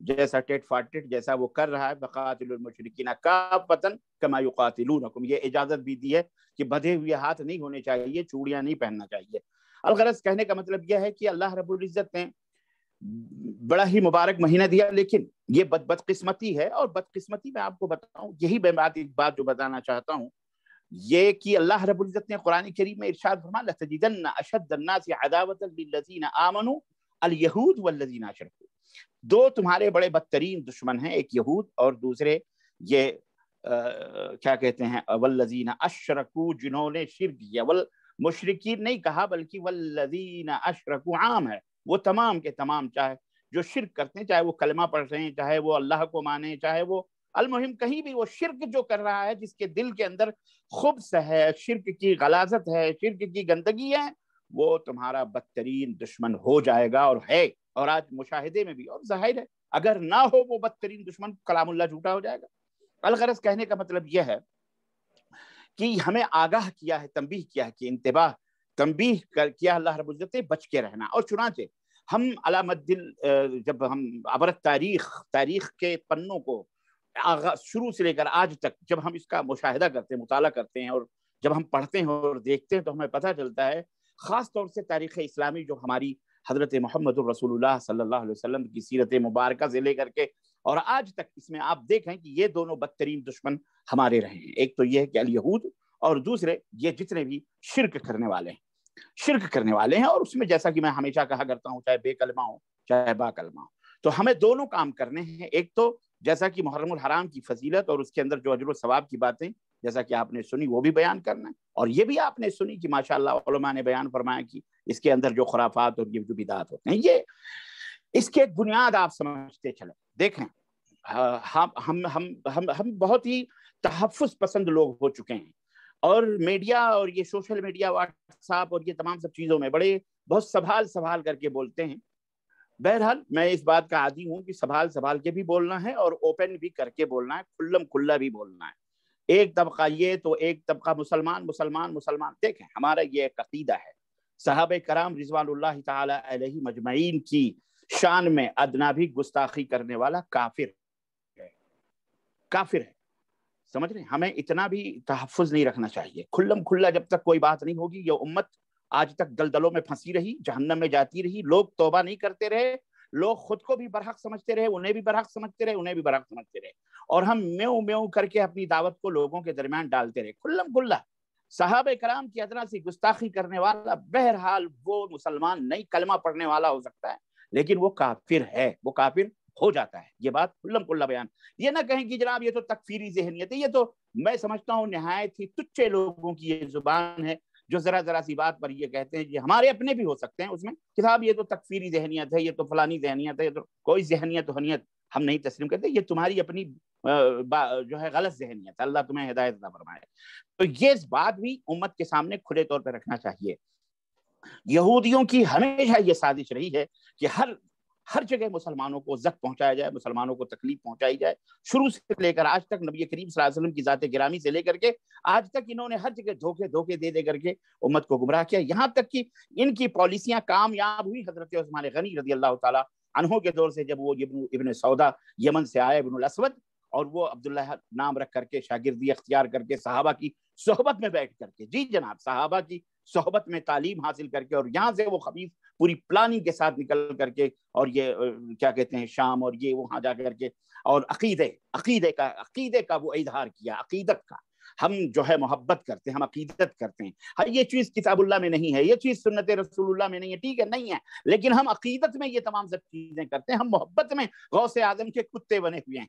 جیسا ٹیٹ فاٹٹ جیسا وہ کر رہا ہے، فقاتلوا المشرکین کافۃ کما یقاتلونکم، یہ اجازت بھی دی ہے کہ بدھے ہوئے ہاتھ نہیں ہونے چاہیے، چوڑیاں نہیں پہننا چاہیے۔ الغرض کہنے کا مطلب یہ ہے کہ اللہ رب العزت نے بڑا ہی مبارک مہینہ دیا، لیکن یہ بدقسمتی ہے، اور بدقسمتی میں آپ کو بتاؤں، یہی میں بات جو بتانا چاہتا ہوں، یہ کہ اللہ رب العزت نے قرآن کریم میں ارشاد فرمایا لَتَجِدَنَّ أَشَدَّ النَّاسِ عَدَاوَةً لِلَّذِينَ آمَنُوا الْيَهُودُ وَالَّذِينَ أَشْرَكُوا، دو تمہارے بڑے بدترین دشمن ہیں، ایک یہود اور دوسرے یہ کیا کہتے ہیں والذین اشرکوا، جنہوں نے شرک کیا۔ والمشرکین نہیں کہا بلکہ والذین اشرکوا عام ہے، وہ تمام کے تمام، چاہے جو شرک کرتے ہیں، چاہے وہ کلمہ پڑھ رہے ہیں، چاہے وہ اللہ کو مانے، چاہے وہ المہم کہیں بھی وہ شرک جو کر رہا ہے، جس کے دل کے اندر خبث ہے، شرک کی غلاظت ہے، شرک کی گندگی ہے، وہ تمہارا بدترین دشمن ہو جائے گا، اور ہے، اور آج مشاہدے میں بھی، اور ظاہر ہے اگر نہ ہو وہ بدترین دشمن، کلام اللہ جھوٹا ہو جائے گا۔ الغرض کہنے کا مطلب یہ ہے کہ ہمیں آگاہ کیا ہے، تنبیہ کیا ہے، کہ انتباہ، تنبیہ کیا اللہ رب العزت سے بچ کے رہنا۔ اور چنانچہ ہم علامت دل جب ہم عبرت تاریخ کے پنوں کو شروع سے لے کر آج تک جب ہم اس کا مشاہدہ کرتے ہیں، مطالعہ کرتے ہیں، اور جب ہم پڑھتے ہیں اور دیکھتے ہیں، تو ہمیں پتہ چلتا ہے خاص طور سے تاریخ اسلامی جو ہماری حضرت محمد الرسول اللہ صلی اللہ علیہ وسلم کی سیرت مبارکہ سے لے کر کے اور آج تک، اس میں آپ دیکھیں کہ یہ دونوں بدترین دشمن ہمارے رہے ہیں۔ ایک تو یہ ہے کہ الیہود، اور دوسرے یہ جتنے بھی شرک کرنے والے ہیں، اور اس میں جیسا کہ میں ہمیشہ کہا کرتا ہوں، چاہے بے کلمہ ہو چاہے با کلمہ ہو، تو ہمیں دونوں کام کرنے ہیں۔ ایک تو جیسا کہ محرم الحرام کی فضیلت اور اس کے اندر جو اجر و ثواب کی باتیں جیسا کہ آپ نے سنی وہ بھی بیان کرنا ہے، اور یہ بھی آپ نے سنی کہ ماشاءاللہ علماء نے بیان فرمایا کہ اس کے اندر جو خرافات اور یہ جو بدعات ہوتے ہیں، یہ اس کے ایک بنیاد آپ سمجھتے چلیں۔ دیکھیں ہم بہت ہی تحفظ پسند لوگ ہو چکے ہیں، اور میڈیا اور یہ سوشل میڈیا، واٹس ایپ اور یہ تمام سب چیزوں میں بہت سنبھال کر کے بولتے ہیں۔ بہرحال میں اس بات کا عادی ہوں کہ سنبھال کے بھی بولنا ہے، اور اوپن بھی کر کے بولنا ہے، کھلم کھلا بھی بولنا ہے۔ ایک طبقہ یہ تو ایک طبقہ مسلمان۔ دیکھیں ہمارا یہ ایک عقیدہ ہے، صحابہ کرام رضوان اللہ تعالی علیہ مجمعین کی شان میں ادنا بھی گستاخی کرنے والا کافر ہے، سمجھ رہے ہیں؟ ہمیں اتنا بھی تحفظ نہیں رکھنا چاہیے۔ کھلم کھلا جب تک کوئی بات نہیں ہوگی، یہ امت آج تک دلدلوں میں پھنسی رہی، جہنم میں جاتی رہی، لوگ توبہ نہیں کرتے رہے، لوگ خود کو بھی برحق سمجھتے رہے، انہیں بھی برحق سمجھتے رہے، اور ہم میوں میوں کر کے اپنی دعوت کو لوگوں کے درمیان ڈالتے رہے۔ کھلم کھلا صحابہ کرام کی ادنا سے گستاخی کرنے والا، بہرحال وہ مسلمان نہیں، کلمہ پڑھنے والا ہو سکتا ہے، لیکن وہ کافر ہے، وہ کافر ہو جاتا ہے۔ یہ بات کھلم کھلا بیان، یہ نہ کہیں کہ جناب یہ تو تکفیری ذہنیت ہے، یہ تو میں سمجھتا ہوں نہایت ہی تچے لوگوں کی یہ زبان ہے جو ذرا سی بات پر یہ کہتے ہیں، یہ ہمارے اپنے بھی ہو سکتے ہیں اس میں کہ صاحب یہ تو تکفیری ذہنیت ہے، یہ تو فلانی ذہنیت ہے، یہ تو کوئی ذہنیت ہم نہیں تسلیم کرتے، یہ تمہاری اپنی جو ہے غلط ذہنیت، اللہ تمہیں ہدایت عطا فرمائے۔ تو یہ بات بھی امت کے سامنے کھلے طور پہ رکھنا چاہیے۔ یہودیوں کی ہمیشہ یہ سازش رہی ہے کہ ہر جگہ مسلمانوں کو زخم پہنچایا جائے، مسلمانوں کو تکلیف پہنچائی جائے، شروع سے لے کر آج تک، نبی کریم صلی اللہ علیہ وسلم کی ذات گرامی سے لے کر کے آج تک انہوں نے ہر جگہ دھوکے دے کر کے امت کو گمراہ کیا، یہاں تک کہ ان کی پالیسیاں کامیاب ہوئی۔ حضرت عثمان غنی رضی اللہ تعالی عنہ کے دور سے جب وہ ابن سودا یمن سے آئے، ابن الاسود، اور وہ عبداللہ نام رکھ کر کے، شاگردی اختیار کر کے، صحابہ کی صحبت میں بیٹھ کر کے، جی جناب، صحابہ کی صحبت میں تعلیم حاصل کر کے، اور یہاں سے وہ خبیث پوری پلاننگ کے ساتھ نکل کر کے، اور یہ کیا کہتے ہیں شام، اور یہ وہاں جا کر کے، اور عقیدے کا وہ اظہار کیا، عقیدت کا۔ ہم جو ہے محبت کرتے ہیں، ہم عقیدت کرتے ہیں، ہاں یہ چیز کتاب اللہ میں نہیں ہے، یہ چیز سنت رسول اللہ میں نہیں ہے، ٹھیک ہے نہیں ہے، لیکن ہم عقیدت میں یہ تمام سب چیزیں کرتے ہیں، ہم محبت میں غوث اعظم کے کتے بنے ہوئے ہیں۔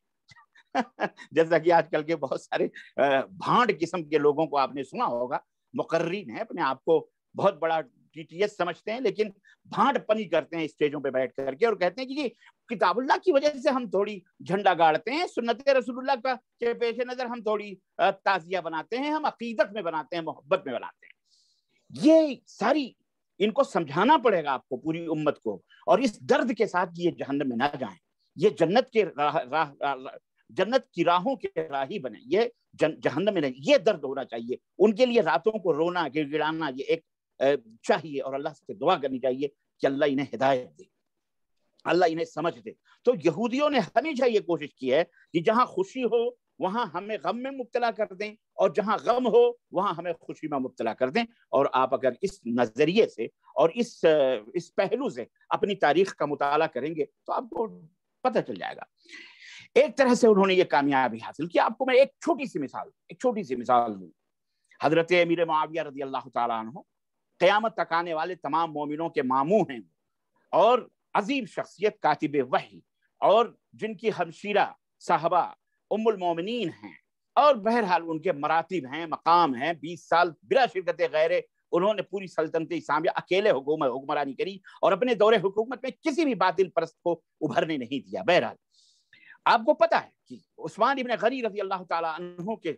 جیسا کہ آج کل کے بہت سارے بھانڈ قسم کے لوگوں کو آپ نے سنا ہوگا، مقررین ہیں، اپنے آپ کو بہت بڑا ٹی ٹی ایس سمجھتے ہیں، لیکن بھانڈ پنی کرتے ہیں اسٹیجوں پہ بیٹھ کر کے، اور کہتے ہیں کہ یہ کتاب اللہ کی وجہ سے ہم تھوڑی جھنڈا گاڑتے ہیں، سنت رسول اللہ کا کے پیش نظر ہم تھوڑی تعزیہ بناتے ہیں، ہم عقیدت میں بناتے ہیں، محبت میں بناتے ہیں۔ یہ ساری ان کو سمجھانا پڑے گا آپ کو، پوری امت کو، اور اس درد کے ساتھ کہ یہ جہنم میں نہ جائیں، یہ جنت کی راہوں کے راہی بنے، یہ جہنم میں نہیں، یہ درد ہونا چاہیے ان کے لیے۔ راتوں کو رونا گڑ گڑانا یہ ایک چاہیے، اور اللہ سے دعا کرنی چاہیے کہ اللہ انہیں ہدایت دے۔ اللہ انہیں سمجھ دے۔ تو یہودیوں نے ہمیشہ یہ کوشش کی ہے کہ جہاں خوشی ہو وہاں ہمیں غم میں مبتلا کر دیں، اور جہاں غم ہو وہاں ہمیں خوشی میں مبتلا کر دیں۔ اور آپ اگر اس نظریے سے اور اس پہلو سے اپنی تاریخ کا مطالعہ کریں گے تو آپ کو پتہ چل جائے گا۔ ایک طرح سے انہوں نے یہ کامیابی حاصل کی۔ آپ کو میں ایک چھوٹی سی مثال دوں۔ حضرت امیر معاویہ رضی اللہ تعالیٰ عنہ قیامت تک آنے والے تمام مومنوں کے ماموں ہیں، اور عظیم شخصیت کاتب وحی، اور جن کی ہمشیرہ صاحبہ ام المومنین ہیں، اور بہرحال ان کے مراتب ہیں، مقام ہیں۔ 20 سال بلا شرکت غیرے انہوں نے پوری سلطنت اسلامیہ اکیلے حکمرانی کری، اور اپنے دور حکومت میں کسی بھی باطل پرست کو ابھرنے نہیں دیا۔ بہرحال آپ کو پتا ہے کہ عثمان ابن غنی رضی اللہ تعالیٰ عنہ کے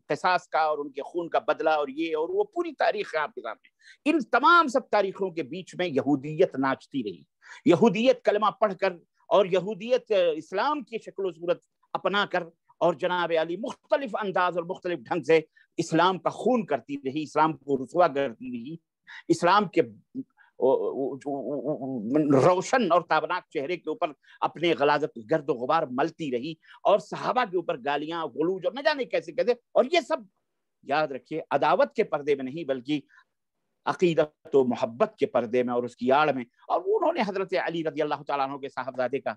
قصاص کا اور ان کے خون کا بدلہ اور یہ اور وہ پوری تاریخ ہے آپ کے سامنے۔ ان تمام سب تاریخوں کے بیچ میں یہودیت ناچتی رہی۔ یہودیت کلمہ پڑھ کر اور یہودیت اسلام کی شکل و صورت اپنا کر اور جناب علی مختلف انداز اور مختلف ڈھنگ سے اسلام کا خون کرتی رہی، اسلام کو رسوا کرتی رہی، اسلام کے روشن اور تابناک چہرے کے اوپر اپنے غلاظت گرد و غبار ملتی رہی، اور صحابہ کے اوپر گالیاں غلوج اور نہ جانے کیسے کیسے، اور یہ سب یاد رکھیے عداوت کے پردے میں نہیں بلکہ عقیدت و محبت کے پردے میں اور اس کی آڑ میں۔ اور انہوں نے حضرت علی رضی اللہ تعالیٰ عنہ کے صاحبزادے کا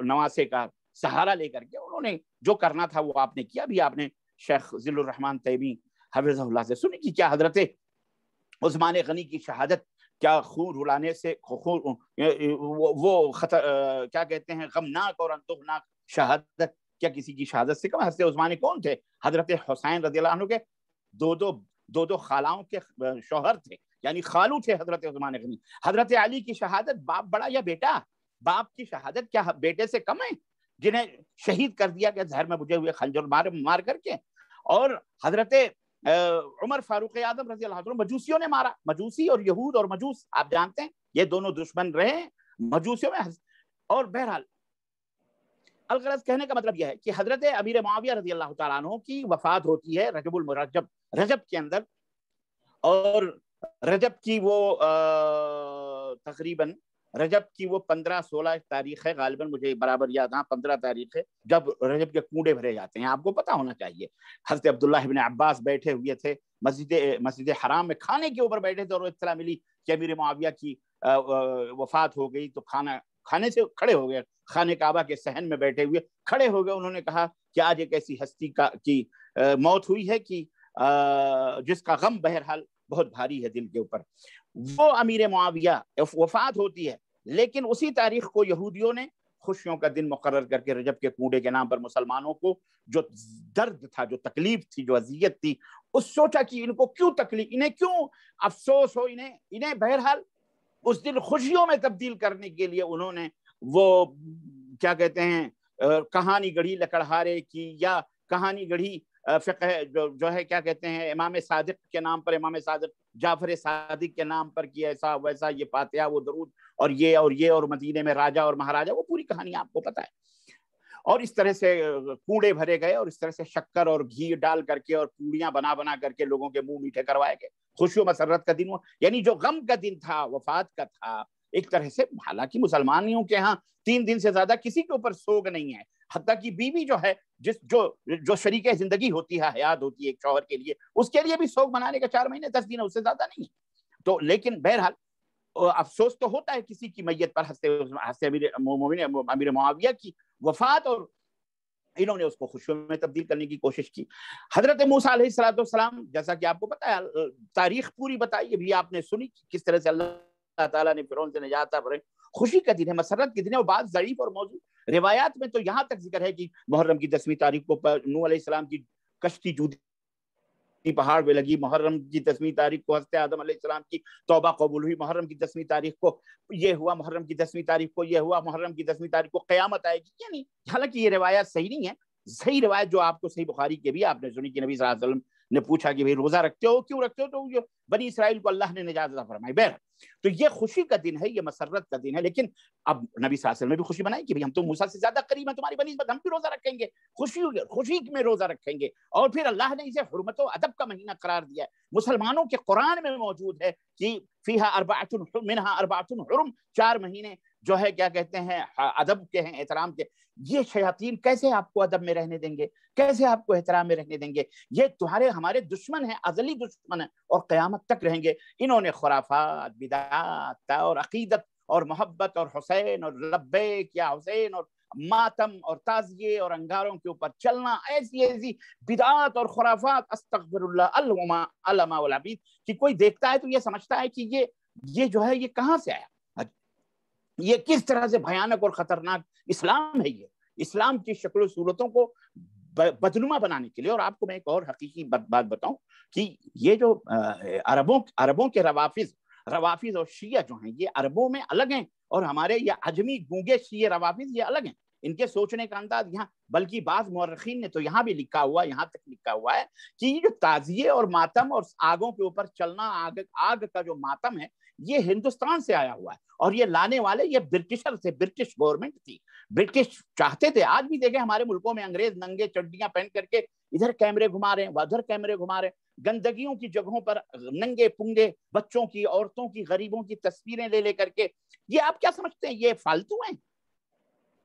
نواسے کا سہارا لے کر کے انہوں نے جو کرنا تھا وہ آپ نے کیا۔ بھی آپ نے شیخ ذل الرحمن تیمی حفظہ اللہ سے سنی کہ کیا حضرت عثمان غنی کی شہادت کیا خون رلانے سے وہ کیا کہتے ہیں غمناک اور اندوہناک شہادت کیا کسی کی شہادت سے کم؟ حضرت عثمان کون تھے؟ حضرت حسین رضی اللہ عنہ کے دو خالاؤں کے شوہر تھے، یعنی خالو تھے حضرت عثمان غنی۔ حضرت علی کی شہادت باپ بڑا یا بیٹا؟ باپ کی شہادت کیا بیٹے سے کم ہے جنہیں شہید کر دیا گیا زہر میں بجھے ہوئے خنجر مار کر کے؟ اور حضرت عمر فاروق اعظم رضی اللہ عنہ مجوسیوں نے مارا۔ مجوسی اور یہود اور مجوس آپ جانتے ہیں یہ دونوں دشمن رہے مجوسیوں میں۔ اور بہرحال الغرض کہنے کا مطلب یہ ہے کہ حضرت امیر معاویہ رضی اللہ تعالیٰ عنہ کی وفات ہوتی ہے رجب المرجب، رجب کے اندر، اور رجب کی وہ تقریباً رجب کی وہ 15-16 تاریخ ہے غالباً، مجھے برابر یاد، ہاں 15 تاریخ ہے جب رجب کے کنڈے بھرے جاتے ہیں۔ آپ کو پتا ہونا چاہیے حضرت عبداللہ ابن عباس بیٹھے ہوئے تھے مسجد حرام میں، کھانے کے اوپر بیٹھے تھے، اور اطلاع ملی کہ امیر معاویہ کی وفات ہو گئی، تو کھانے سے کھڑے ہو گئے، خانہ کعبہ کے صحن میں بیٹھے ہوئے کھڑے ہو گئے۔ انہوں نے کہا کہ آج ایک ایسی ہستی کی موت ہوئی ہے کہ جس کا غم بہرحال بہت بھاری ہے دل کے اوپر۔ وہ امیر معاویہ وفات ہوتی ہے، لیکن اسی تاریخ کو یہودیوں نے خوشیوں کا دن مقرر کر کے رجب کے کنڈے کے نام پر مسلمانوں کو جو درد تھا، جو تکلیف تھی، جو اذیت تھی، اس سوچا کہ ان کو کیوں تکلیف، انہیں کیوں افسوس ہو، انہیں بہرحال اس دن خوشیوں میں تبدیل کرنے کے لیے انہوں نے وہ کیا کہتے ہیں کہانی گڑھی لکڑہارے کی، یا کہانی گڑھی فقہ جو ہے کیا کہتے ہیں امام صادق کے نام پر، امام صادق جعفر صادق کے نام پر، کہ ایسا ویسا، یہ فاتحہ وہ درود اور یہ اور مدینے میں راجہ اور مہاراجہ، وہ پوری کہانی آپ کو پتا ہے۔ اور اس طرح سے کوڑے بھرے گئے، اور اس طرح سے شکر اور گھی ڈال کر کے اور پوڑیاں بنا کر کے لوگوں کے منہ میٹھے کروائے گئے۔ خوشی و مسرت کا دن ہوا، یعنی جو غم کا دن تھا، وفات کا تھا ایک طرح سے۔ حالانکہ مسلمانوں کے ہاں 3 دن سے زیادہ کسی کے اوپر سوگ نہیں ہے، حتیٰ کہ بیوی جو ہے جو شریک زندگی ہوتی ہے، حیات ہوتی ہے ایک شوہر کے لیے، اس کے لیے بھی سوگ منانے کا 4 مہینے 10 دن ہے، اس سے زیادہ نہیں ہے۔ تو لیکن بہرحال افسوس تو ہوتا ہے کسی کی میت پر، حضرت امیر معاویہ کی وفات، اور انہوں نے اس کو خوشیوں میں تبدیل کرنے کی کوشش کی۔ حضرت موسیٰ علیہ السلام، جیسا کہ آپ کو پتا ہے تاریخ پوری بتائی بھی آپ نے سنی کس طرح سے اللہ تعالیٰ نے فرعون سے نجات عطا فرمائی۔ خوشی کا دن ہے، مسرت کے دن ہے، اور بعض ضعیف اور موضوع روایات میں تو یہاں تک ذکر ہے کہ محرم کی 10ویں تاریخ کو نوح علیہ السلام کی کشتی جودی پہاڑ پہ لگی، محرم کی 10ویں تاریخ کو حضرت آدم علیہ السلام کی توبہ قبول ہوئی، محرم کی 10ویں تاریخ کو یہ ہوا، محرم کی 10ویں تاریخ کو یہ ہوا، محرم کی 10ویں تاریخ کو قیامت آئے گی۔ یعنی حالانکہ یہ روایات صحیح نہیں ہے۔ صحیح روایت جو آپ کو صحیح بخاری کے بھی آپ نے سنی کہ نبی صلی اللہ علیہ وسلم نے پوچھا کہ بھئی روزہ رکھتے ہو، کیوں رکھتے ہو؟ تو یہ بنی اسرائیل کو اللہ نے نجات عطا فرمائی۔ بہر تو یہ خوشی کا دن ہے، یہ مسرت کا دن ہے۔ لیکن اب نبی صلی اللہ علیہ وسلم نے بھی خوشی منائی کہ بھئی ہم تو موسیٰ سے زیادہ قریب ہیں تمہاری بنسبت، ہم بھی روزہ رکھیں گے، خوشی میں روزہ رکھیں گے۔ اور پھر اللہ نے اسے حرمت و ادب کا مہینہ قرار دیا ہے۔ مسلمانوں کے قرآن میں موجود ہے کہ فیہا اربعۃ منہا اربعۃ حرم، 4 مہینے جو ہے کیا کہتے ہیں ادب کے ہیں، احترام کے، یہ شیاطین کیسے آپ کو ادب میں رہنے دیں گے؟ کیسے آپ کو احترام میں رہنے دیں گے؟ یہ تمہارے ہمارے دشمن ہیں، ازلی دشمن ہیں، اور قیامت تک رہیں گے۔ انہوں نے خرافات، بدعات اور عقیدت اور محبت اور حسین اور لبیک یا حسین اور ماتم اور تعزیے اور انگاروں کے اوپر چلنا، ایسی ایسی بدعات اور خرافات، استغفر اللہ، علما والعبید، کہ کوئی دیکھتا ہے تو یہ سمجھتا ہے کہ یہ جو ہے یہ کہاں سے آیا، یہ کس طرح سے بھیانک اور خطرناک اسلام ہے۔ یہ اسلام کی شکل و صورتوں کو بدنما بنانے کے لیے۔ اور آپ کو میں ایک اور حقیقی بات بتاؤں کہ یہ جو عربوں کے روافظ اور شیعہ جو ہیں، یہ عربوں میں الگ ہیں، اور ہمارے یہ عجمی گونگے شیعہ روافظ یہ الگ ہیں، ان کے سوچنے کا انداز یہاں، بلکہ بعض مورخین نے تو یہاں بھی لکھا ہوا، یہاں تک لکھا ہوا ہے کہ یہ جو تعزیے اور ماتم اور آگوں کے اوپر چلنا، آگ کا جو ماتم ہے، یہ ہندوستان سے آیا ہوا ہے، اور یہ لانے والے یہ برٹشر سے، برٹش گورنمنٹ تھی، برٹش چاہتے تھے۔ آج بھی دیکھیں ہمارے ملکوں میں انگریز ننگے چڈیاں پہن کر کے ادھر کیمرے گھما رہے ہیں، ادھر کیمرے گھما رہے ہیں، گندگیوں کی جگہوں پر ننگے پنگے بچوں کی، عورتوں کی، غریبوں کی تصویریں لے کر کے۔ یہ آپ کیا سمجھتے ہیں یہ فالتو ہیں؟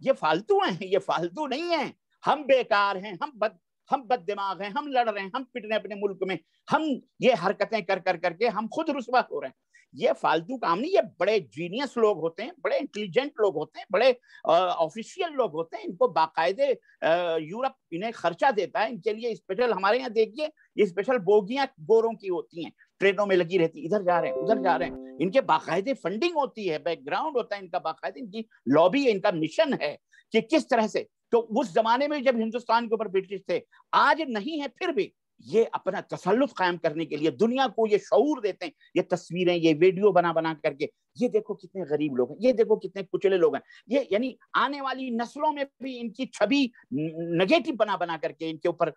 یہ فالتو ہیں؟ یہ فالتو نہیں ہیں، ہم بیکار ہیں، ہم بد دماغ ہیں، ہم لڑ رہے ہیں، ہم پٹ رہے ہیں اپنے ملک میں، ہم یہ حرکتیں کر کے ہم خود رسوا ہو رہے ہیں۔ یہ فالتو کام نہیں، یہ بڑے جینیس لوگ ہوتے ہیں، بڑے انٹیلیجنٹ لوگ ہوتے ہیں، بڑے آفیشیل لوگ ہوتے ہیں، ان کو باقاعدے یورپ انہیں خرچہ دیتا ہے ان کے لیے اسپیشل۔ ہمارے یہاں دیکھیے یہ اسپیشل بوگیاں گوروں کی ہوتی ہیں، ٹرینوں میں لگی رہتی، ادھر جا رہے ہیں ادھر جا رہے ہیں، ان کے باقاعدے فنڈنگ ہوتی ہے، بیک گراؤنڈ ہوتا ہے ان کا باقاعدہ، ان کی لابی ہے، ان کا مشن ہے کہ کس طرح سے۔ تو اس زمانے میں جب ہندوستان کے اوپر برٹش تھے، آج نہیں ہے پھر بھی یہ اپنا تسلط قائم کرنے کے لیے دنیا کو یہ شعور دیتے ہیں، یہ تصویریں، یہ ویڈیو بنا کر کے، یہ دیکھو کتنے غریب لوگ ہیں، یہ دیکھو کتنے کچلے لوگ ہیں، یہ یعنی آنے والی نسلوں میں بھی ان کی چھبی نگیٹو بنا کر کے ان کے اوپر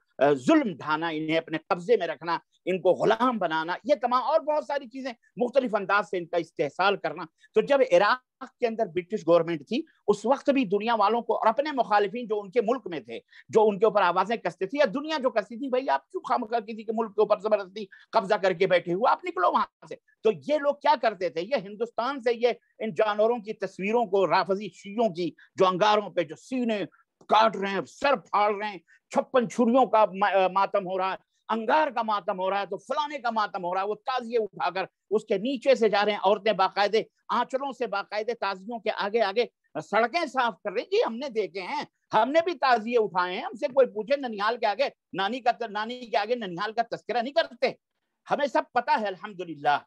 ظلم ڈھانا، انہیں اپنے قبضے میں رکھنا، ان کو غلام بنانا، یہ تمام اور بہت ساری چیزیں مختلف انداز سے ان کا استحصال کرنا۔ تو جب عراق کے اندر برٹش گورنمنٹ تھی، اس وقت بھی دنیا والوں کو اور اپنے مخالفین جو ان کے ملک میں تھے، جو ان کے اوپر آوازیں کستے تھی، یا دنیا جو کستی تھی، بھائی آپ کیوں خامخواہ کسی کے ملک کے اوپر زبردستی قبضہ کر کے بیٹھے ہوئے، آپ نکلو وہاں سے۔ تو یہ لوگ کیا کرتے تھے، یہ ہندوستان سے یہ ان جانوروں کی تصویروں کو، رافضی شیعوں کی جو انگاروں پہ جو سینے کاٹ رہے ہیں، سر پھاڑ رہے ہیں، 56 چھریوں کا ماتم ہو رہا ہے، انگار کا ماتم ہو رہا ہے، تو فلانے کا ماتم ہو رہا ہے، وہ تعزیے اٹھا کر اس کے نیچے سے جا رہے ہیں، عورتیں باقاعدے آنچلوں سے باقاعدے تعزیوں کے آگے آگے سڑکیں صاف کر رہی ہیں۔ جی ہم نے دیکھے ہیں، ہم نے بھی تعزیے اٹھائے ہیں، ہم سے کوئی پوچھے ننیال کے آگے، نانی کے آگے ننیال کا تذکرہ نہیں کرتے، ہمیں سب پتا ہے الحمدللہ۔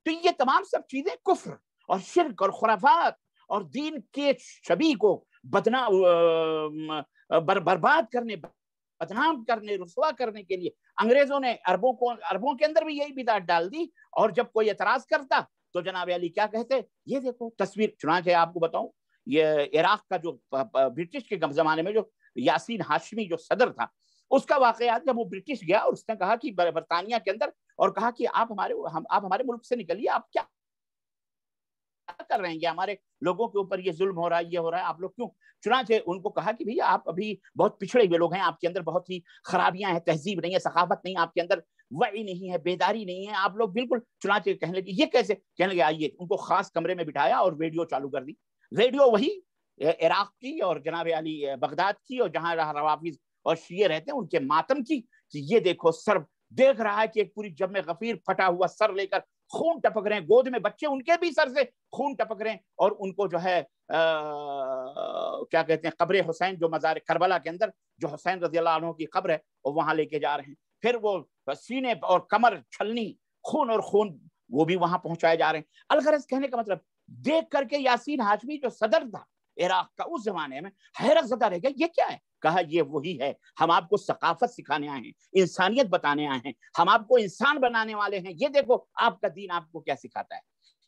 تو یہ تمام سب چیزیں کفر اور شرک اور خرافات اور دین کے شبیہ کو برباد کرنے، بدنام کرنے، رسوا کرنے کے لیے انگریزوں نے عربوں کے اندر بھی یہی بدعت ڈال دی۔ اور جب کوئی اعتراض کرتا تو جناب علی کیا کہتے، یہ دیکھو تصویر۔ چنانچہ آپ کو بتاؤں، یہ عراق کا جو برٹش کے زمانے میں جو یاسین ہاشمی جو صدر تھا، اس کا واقعات جب وہ برٹش گیا اور اس نے کہا کہ برطانیہ کے اندر، اور کہا کہ آپ ہمارے ملک سے نکلیے، آپ کیا کر رہے ہیں، یہ ہمارے لوگوں کے اوپر یہ ظلم ہو رہا ہے، یہ ہو رہا ہے، آپ لوگ کیوں؟ چنانچہ ان کو کہا کہ بھئی آپ ابھی بہت پچھڑے ہوئے لوگ ہیں، آپ کے اندر بہت ہی خرابیاں ہیں، تہذیب نہیں ہے، ثقافت نہیں ہے، آپ کے اندر وعی نہیں ہے، بیداری نہیں ہے، آپ لوگ بالکل۔ چنانچہ کہنے لگے یہ کیسے، کہنے لگے آئیے، ان کو خاص کمرے میں بٹھایا اور ریڈیو چالو کر دی، ریڈیو وہی عراق کی اور جناب علی بغداد کی، اور جہاں روافظ اور شیعہ رہتے ہیں ان کے ماتم کی، کہ یہ دیکھو سر دیکھ رہا ہے کہ ایک پوری جب میں غفیر پھٹا ہوا سر لے کر خون ٹپک رہے ہیں، گود میں بچے ان کے بھی سر سے خون ٹپک رہے ہیں، اور ان کو جو ہے کیا کہتے ہیں، قبر حسین جو مزار کربلا کے اندر جو حسین رضی اللہ عنہ کی قبر ہے، وہ وہاں لے کے جا رہے ہیں، پھر وہ سینے اور کمر چھلنی، خون اور خون، وہ بھی وہاں پہنچائے جا رہے ہیں۔ الغرض کہنے کا مطلب، دیکھ کر کے یاسین ہاشمی جو صدر تھا عراق کا اس زمانے میں، حیرت زدہ رہ گیا، یہ کیا ہے؟ کہا یہ وہی ہے، ہم آپ کو ثقافت سکھانے آئے ہیں، انسانیت بتانے آئے ہیں، ہم آپ کو انسان بنانے والے ہیں، یہ دیکھو آپ کا دین آپ کو کیا سکھاتا ہے۔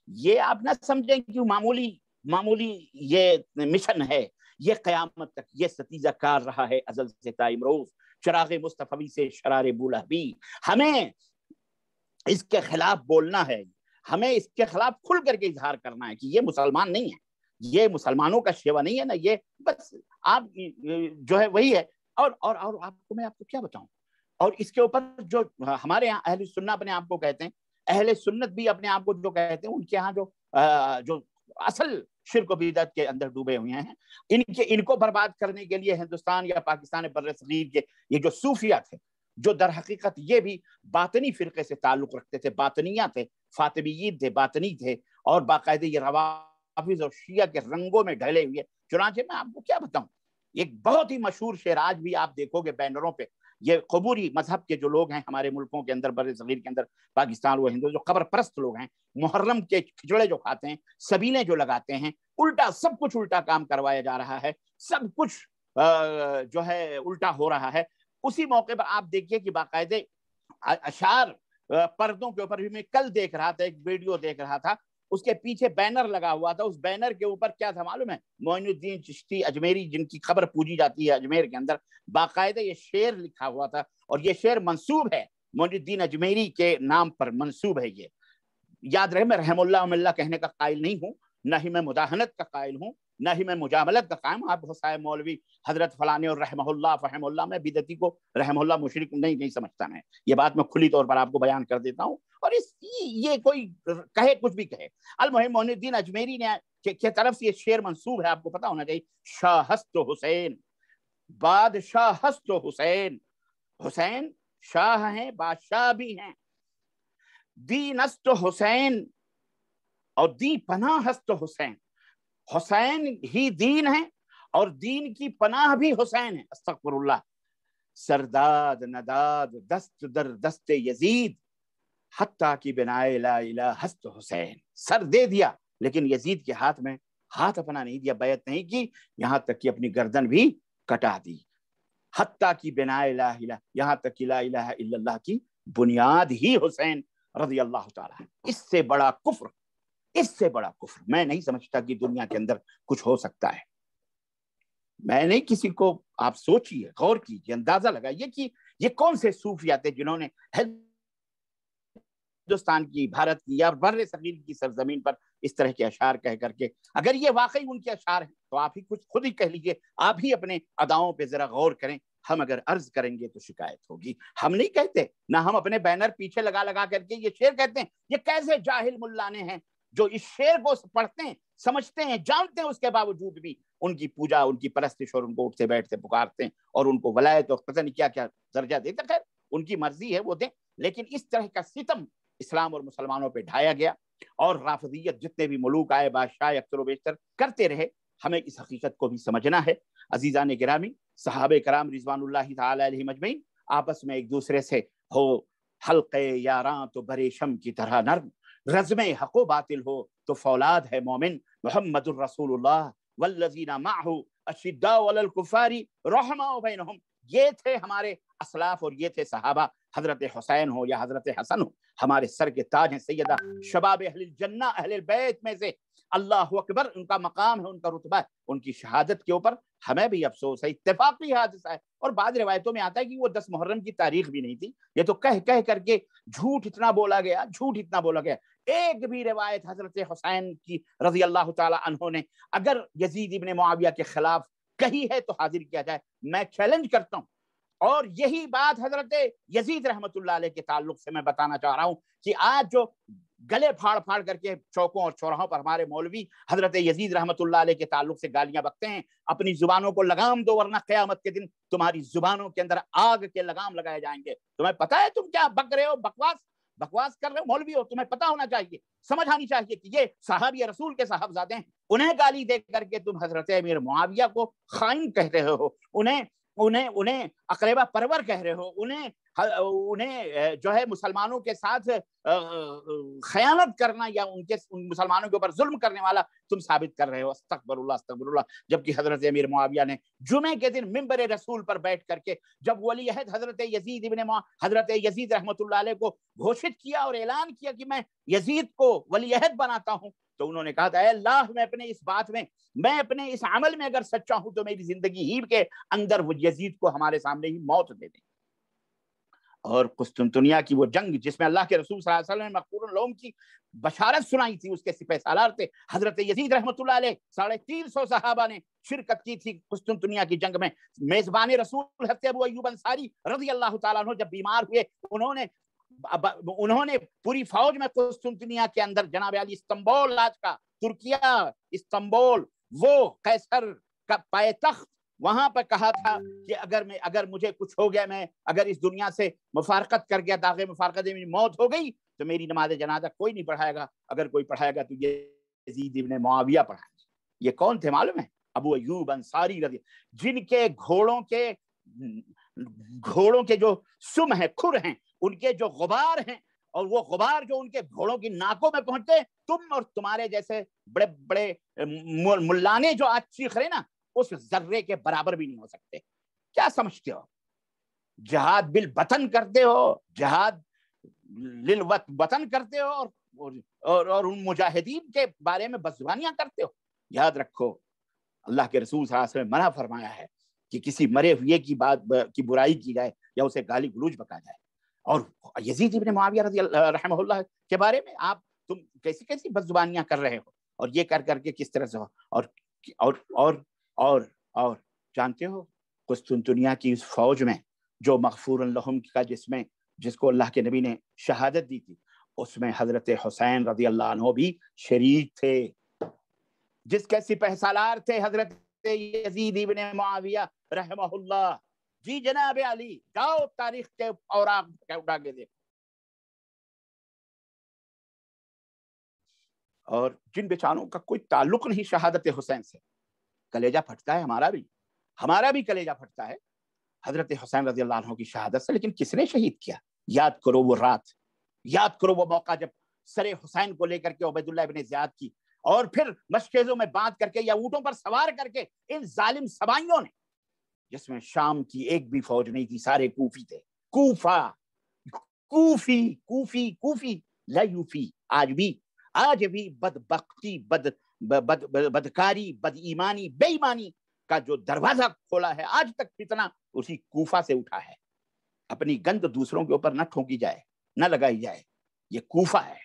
یہ آپ نہ سمجھیں کہ معمولی یہ مشن ہے، یہ قیامت تک یہ ستیزہ کار رہا ہے ازل سے تا امروز، چراغ مصطفی سے شرار بولہبی۔ ہمیں اس کے خلاف بولنا ہے، ہمیں اس کے خلاف کھل کر کے اظہار کرنا ہے کہ یہ مسلمان نہیں ہے، یہ مسلمانوں کا شیوا نہیں ہے نا، یہ بس آپ جو ہے وہی ہے۔ اور آپ کو میں آپ کو کیا بتاؤں، اور اس کے اوپر جو ہمارے یہاں اہل سنت اپنے آپ کو کہتے ہیں، اہل سنت بھی اپنے آپ کو جو کہتے ہیں، ان کے ہاں جو اصل شرک و بدعت کے اندر ڈوبے ہوئے ہیں. ان کو برباد کرنے کے لیے ہندوستان یا پاکستان برصغیر کے یہ جو صوفیہ تھے، جو در حقیقت یہ بھی باطنی فرقے سے تعلق رکھتے تھے، باطنیہ تھے، فاطمیین تھے، باطنی تھے، اور باقاعدہ یہ روافض اور شیعہ کے رنگوں میں ڈھلے ہوئے. چنانچہ میں آپ کو کیا بتاؤں، ایک بہت ہی مشہور شعر آج بھی آپ دیکھو گے بینروں پہ، یہ قبوری مذہب کے جو لوگ ہیں ہمارے ملکوں کے اندر، بر صغیر کے اندر، پاکستان و ہندو، جو قبر پرست لوگ ہیں، محرم کے کھچڑے جو کھاتے ہیں، سبیلیں جو لگاتے ہیں، الٹا سب کچھ الٹا کام کروایا جا رہا ہے، سب کچھ جو ہے الٹا ہو رہا ہے. اسی موقع پر آپ دیکھیے کہ باقاعدہ اشعار پردوں کے اوپر بھی، میں کل دیکھ رہا تھا، ایک ویڈیو دیکھ رہا تھا، اس کے پیچھے بینر لگا ہوا تھا، اس بینر کے اوپر کیا تھا معلوم ہے؟ معین الدین چشتی اجمیری، جن کی قبر پوجی جاتی ہے اجمیر کے اندر، باقاعدہ یہ شعر لکھا ہوا تھا، اور یہ شعر منسوب ہے معین الدین اجمیری کے نام پر منسوب ہے. یہ یاد رہے، میں رحم اللہ کہنے کا قائل نہیں ہوں، نہ ہی میں مداہنت کا قائل ہوں، نہ ہی میں مجاملت کا قائم. آپ بہت سارے مولوی حضرت فلانے اور رحمہ اللہ فحم اللہ، میں بدعتی کو رحمہ اللہ مشرک نہیں سمجھتا. میں یہ بات میں کھلی طور پر آپ کو بیان کر دیتا ہوں، اور یہ کوئی کہے کچھ بھی کہے. المہم معین الدین اجمیری نے کی طرف سے یہ شعر منسوب ہے، آپ کو پتا ہونا چاہیے. شاہ ہست حسین، بادشاہ ہست حسین، حسین شاہ ہیں، بادشاہ بھی ہیں. دین است حسین، اور دی پناہ ہست حسین. حسین ہی دین ہے، اور دین کی پناہ بھی حسین ہے. استغفر اللہ. سرداد نداد دست در دست یزید، حتیٰ کی بنائے لا الہ ہست حسین. سر دے دیا لیکن یزید کے ہاتھ میں ہاتھ اپنا نہیں دیا، بیعت نہیں کی، یہاں تک کہ اپنی گردن بھی کٹا دی. حتیٰ کی بنائے لا الہ، یہاں تک کہ لا الہ الا اللہ کی بنیاد ہی حسین رضی اللہ تعالیٰ. اس سے بڑا کفر، اس سے بڑا کفر میں نہیں سمجھتا کہ دنیا کے اندر کچھ ہو سکتا ہے. میں نہیں کسی کو، آپ سوچئے، غور کیجئے، اندازہ لگائیے کہ یہ کون سے صوفیہ تھے جنہوں نے ہندوستان کی، بھارت کی یا بر صغیر کی سرزمین پر اس طرح کے اشعار کہہ کر کے، اگر یہ واقعی ان کے اشعار ہیں تو آپ ہی کچھ خود ہی کہہ لیجئے، آپ ہی اپنے اداؤں پہ ذرا غور کریں. ہم اگر عرض کریں گے تو شکایت ہوگی. ہم نہیں کہتے، نہ ہم اپنے بینر پیچھے لگا کر کے یہ شعر کہتے ہیں. یہ کیسے جاہل ملانے ہیں جو اس شعر کو پڑھتے ہیں، سمجھتے ہیں، جانتے ہیں، اس کے باوجود بھی ان کی پوجا، ان کی پرستش، اور ان کو اٹھتے بیٹھتے پکارتے ہیں، اور ان کو ولایت اور پتہ نہیں کیا کیا درجہ دیتے. خیر ان کی مرضی ہے، وہ دیں. لیکن اس طرح کا ستم اسلام اور مسلمانوں پہ ڈھایا گیا، اور رافضیت جتنے بھی ملوک آئے، بادشاہ اکثر و بیشتر کرتے رہے. ہمیں اس حقیقت کو بھی سمجھنا ہے. عزیزان گرامی، صحابہ کرام رضوان اللہ تعالی علیہم اجمعین آپس میں ایک دوسرے سے ہو حلقے یاراں تو بریشم کی طرح نرم، رزم حق و باطل ہو تو فولاد ہے مومن. محمد الرسول اللہ والذین معہ اشداء علی الکفار رحماء بینہم. یہ تھے ہمارے اسلاف، اور یہ تھے صحابہ. حضرت حسین ہو یا حضرت حسن ہو، ہمارے سر کے تاج ہیں، سیدہ شباب اہل الجنہ، اہل البیت میں سے. اللہ اکبر، ان کا مقام ہے، ان کا رتبہ ہے. ان کی شہادت کے اوپر ہمیں بھی افسوس ہے. اتفاقی حادثہ ہے، اور بعض روایتوں میں آتا ہے کہ وہ 10 محرم کی تاریخ بھی نہیں تھی. یہ تو کہہ کر کے جھوٹ اتنا بولا گیا، جھوٹ اتنا بولا گیا. ایک بھی روایت حضرت حسین کی رضی اللہ تعالی عنہ نے اگر یزید ابن معاویہ کے خلاف کہی ہے تو حاضر کیا جائے. میں چیلنج کرتا ہوں. اور یہی بات حضرت یزید رحمت اللہ علیہ کے تعلق سے میں بتانا چاہ رہا ہوں کہ آج جو گلے پھاڑ کر کے چوکوں اور چوراہوں پر ہمارے مولوی حضرت یزید رحمت اللہ علیہ کے تعلق سے گالیاں بکتے ہیں، اپنی زبانوں کو لگام دو، ورنہ قیامت کے دن تمہاری زبانوں کے اندر آگ کے لگام لگائے جائیں گے. تمہیں پتا ہے تم کیا بک رہے ہو؟ بکواس کر رہے ہو. مولوی ہو، تمہیں پتا ہونا چاہیے، سمجھ آنی چاہیے کہ یہ صحابی رسول کے صاحبزادے ہیں. انہیں گالی دے کر کے تم حضرت امیر معاویہ کو خائن کہہ رہے ہو، انہیں اقربا پرور کہہ رہے ہو، انہیں جو ہے مسلمانوں کے ساتھ خیانت کرنا یا ان مسلمانوں کے اوپر ظلم کرنے والا تم ثابت کر رہے ہو. استغفر اللہ استغفر اللہ. جبکہ حضرت امیر معاویہ نے جمعے کے دن منبر رسول پر بیٹھ کر کے جب ولی عہد حضرت یزید رحمت اللہ علیہ کو گھوشت کیا اور اعلان کیا کہ میں یزید کو ولی عہد بناتا ہوں، تو انہوں نے کہا تھا اے اللہ، میں اپنے اس بات میں، میں اپنے اس عمل میں اگر سچا ہوں تو میری زندگی ہی کے اندر وہ یزید کو ہمارے سامنے ہی موت دے دیں. اور قسطنطنیہ کی وہ جنگ جس میں اللہ کے رسول صلی اللہ علیہ وسلم نے مغفور لہم کی بشارت سنائی تھی، اس کے سپہ سالار تھے حضرت یزید رحمت اللہ علیہ. 350 صحابہ نے شرکت کی تھی قسطنطنیہ کی جنگ میں. میزبان رسول حضرت ابو ایوب انصاری رضی اللہ تعالیٰ عنہ جب بیمار ہوئے، انہوں نے انہوں نے پوری فوج میں قسطنطنیہ کے اندر جناب علی استنبول آج کا ترکیہ استنبول وہ قیصر کا پائے تخت وہاں پہ کہا تھا کہ اگر مجھے کچھ ہو گیا میں اگر اس دنیا سے مفارقت کر گیا داغ مفارقت میں موت ہو گئی تو میری نماز جنازہ کوئی نہیں پڑھائے گا اگر کوئی پڑھائے گا تو یزید ابن معاویہ پڑھائے گا. یہ کون تھے معلوم ہے؟ ابو ایوب انصاری رضی جن کے گھوڑوں کے جو سم ہیں کھر ہیں ان کے جو غبار ہیں اور وہ غبار جو ان کے گھوڑوں کی ناکوں میں پہنچتے تم اور تمہارے جیسے بڑے بڑے ملانے جو آج چیخ رہے نا اس ذرے کے برابر بھی نہیں ہو سکتے. کیا سمجھتے ہو؟ جہاد بالوطن کرتے ہو جہاد للوطن کرتے ہو اور ان مجاہدین کے بارے میں بدزبانیاں کرتے ہو. یاد رکھو اللہ کے رسول صلی اللہ علیہ وسلم منع فرمایا ہے کہ کسی مرے ہوئے کی بات کی برائی کی جائے یا اسے گالی گلوچ بکا جائے. اور یزید ابن معاویہ رضی اللہ رحمہ اللہ کے بارے میں تم کیسی کیسی بدزبانیاں کر رہے ہو اور یہ کر کے کس طرح سے ہو اور جانتے ہو قسطنطنیہ کی اس فوج میں جو مغفور لہم کا جس کو اللہ کے نبی نے شہادت دی تھی اس میں حضرت حسین رضی اللہ عنہ بھی شریک تھے جس کے سپہ سالار تھے حضرت یزید ابن معاویہ رحمہ اللہ. جی جناب علی جاؤ تاریخ کے اوراق اٹھا کے دیکھو. اور جن بیچاروں کا کوئی تعلق نہیں شہادت حسین سے کلیجہ پھٹتا ہے ہمارا بھی کلیجہ پھٹتا ہے حضرت حسین رضی اللہ عنہ کی شہادت سے. لیکن کس نے شہید کیا؟ یاد کرو وہ رات، یاد کرو وہ موقع جب سر حسین کو لے کر کے عبید اللہ ابن زیاد کی اور پھر مشکیزوں میں باندھ کر کے یا اونٹوں پر سوار کر کے ان ظالم سبائیوں نے جس میں شام کی ایک بھی فوج نہیں تھی سارے کوفی تھے. کوفی لا یوفی. آج بھی بدبختی بدکاری بد ایمانی بے ایمانی کا جو دروازہ کھولا ہے آج تک فتنہ اسی کوفہ سے اٹھا ہے. اپنی گند دوسروں کے اوپر نہ ٹھونکی جائے نہ لگائی جائے. یہ کوفہ ہے،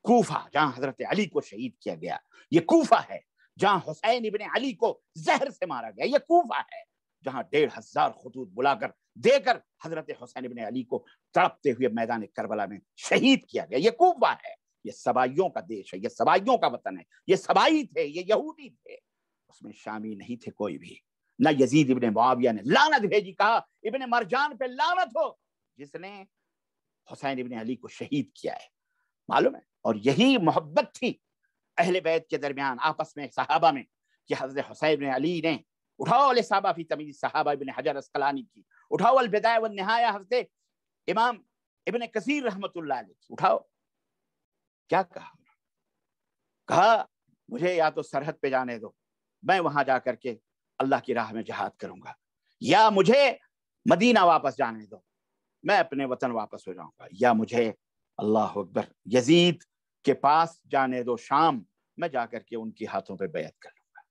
کوفہ جہاں حضرت علی کو شہید کیا گیا. یہ کوفہ ہے جہاں حسین ابن علی کو زہر سے مارا گیا. یہ کوفہ ہے جہاں 1,500 خطوط بلا کر دے کر حضرت حسین ابن علی کو تڑپتے ہوئے میدان کربلا میں شہید کیا گیا. یہ کوفہ ہے. یہ سبائیوں کا دیش ہے، یہ سبائیوں کا وطن ہے. یہ سبائی تھے، یہ یہودی تھے، اس میں شامی نہیں تھے کوئی بھی. نہ یزید ابن معاویہ نے لعنت بھیجی، کہا ابن مرجان پہ لعنت ہو جس نے حسین ابن علی کو شہید کیا ہے. معلوم ہے؟ اور یہی محبت تھی اہل بیت کے درمیان آپس میں صحابہ میں کہ حضرت حسین ابن علی نے اٹھاؤ الاصابہ فی تمیز صحابہ ابن حجر اسقلانی کی، اٹھاؤ البدایہ والنہایہ حضرت امام ابن کثیر رحمت اللہ علیہ کی، اٹھاؤ. کیا کہا مجھے یا تو سرحد پہ جانے دو، میں وہاں جا کر کے اللہ کی راہ میں جہاد کروں گا، یا مجھے مدینہ واپس جانے دو، میں اپنے وطن واپس ہو جاؤں گا، یا مجھے اللہ اکبر یزید کے پاس جانے دو شام، میں جا کر کے ان کی ہاتھوں پہ بیعت کر لوں گا.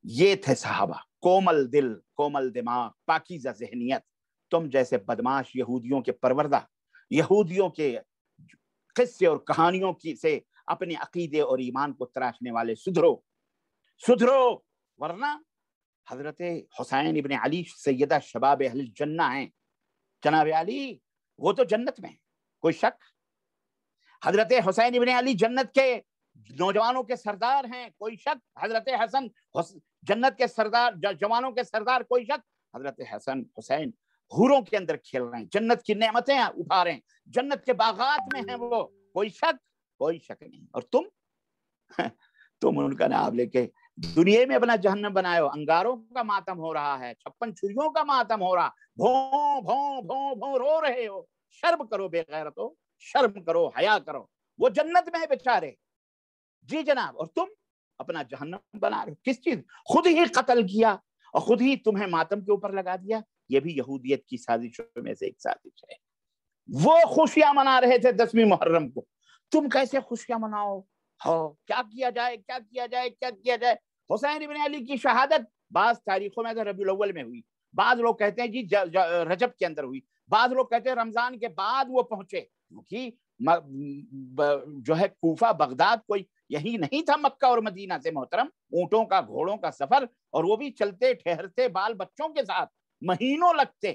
یہ تھے صحابہ، کومل دل، کومل دماغ، پاکیزہ ذہنیت. تم جیسے بدماش یہودیوں کے پروردہ، یہودیوں کے قصے اور کہانیوں کی سے اپنے عقیدے اور ایمان کو تراشنے والے سدھرو، ورنہ حضرت حسین ابن علی سیدہ شباب اہل الجنہ ہیں. جناب علی وہ تو جنت میں ہیں، کوئی شک. حضرت حسین ابن علی جنت کے نوجوانوں کے سردار ہیں، کوئی شک. حضرت حسن جنت کے سردار، جوانوں کے سردار، کوئی شک. حضرت حسن حسین حوروں کے اندر کھیل رہے ہیں، جنت کی نعمتیں اٹھا رہے ہیں، جنت کے باغات میں ہیں وہ، کوئی شک نہیں. اور تم ان کا نام لے کے دنیا میں اپنا جہنم بنائے ہو. انگاروں کا ماتم ہو رہا ہے، 56 چھریوں کا ماتم ہو رہا، بھوں بھوں بھوں بھوں رو رہے ہو. شرم کرو بے غیرتو، شرم کرو، حیا کرو. وہ جنت میں ہے بیچارے. جی جناب، اور تم اپنا جہنم بنا رہے ہو. کس چیز؟ خود ہی قتل کیا اور خود ہی تمہیں ماتم کے اوپر لگا دیا. یہ بھی یہودیت کی سازشوں میں سے ایک سازش ہے. وہ خوشیاں منا رہے تھے 10ویں محرم کو، تم کیسے خوشیاں مناؤ؟ کیا کیا جائے؟ حسین ابن علی کی شہادت بعض تاریخوں میں ربیع الاول میں ہوئی، بعض لوگ کہتے ہیں جی رجب کے اندر ہوئی، بعض لوگ کہتے ہیں رمضان کے بعد وہ پہنچے، کیونکہ جو ہے کوفہ بغداد کوئی یہی نہیں تھا مکہ اور مدینہ سے محترم. اونٹوں کا، گھوڑوں کا سفر، اور وہ بھی چلتے ٹھہرتے بال بچوں کے ساتھ، مہینوں لگتے.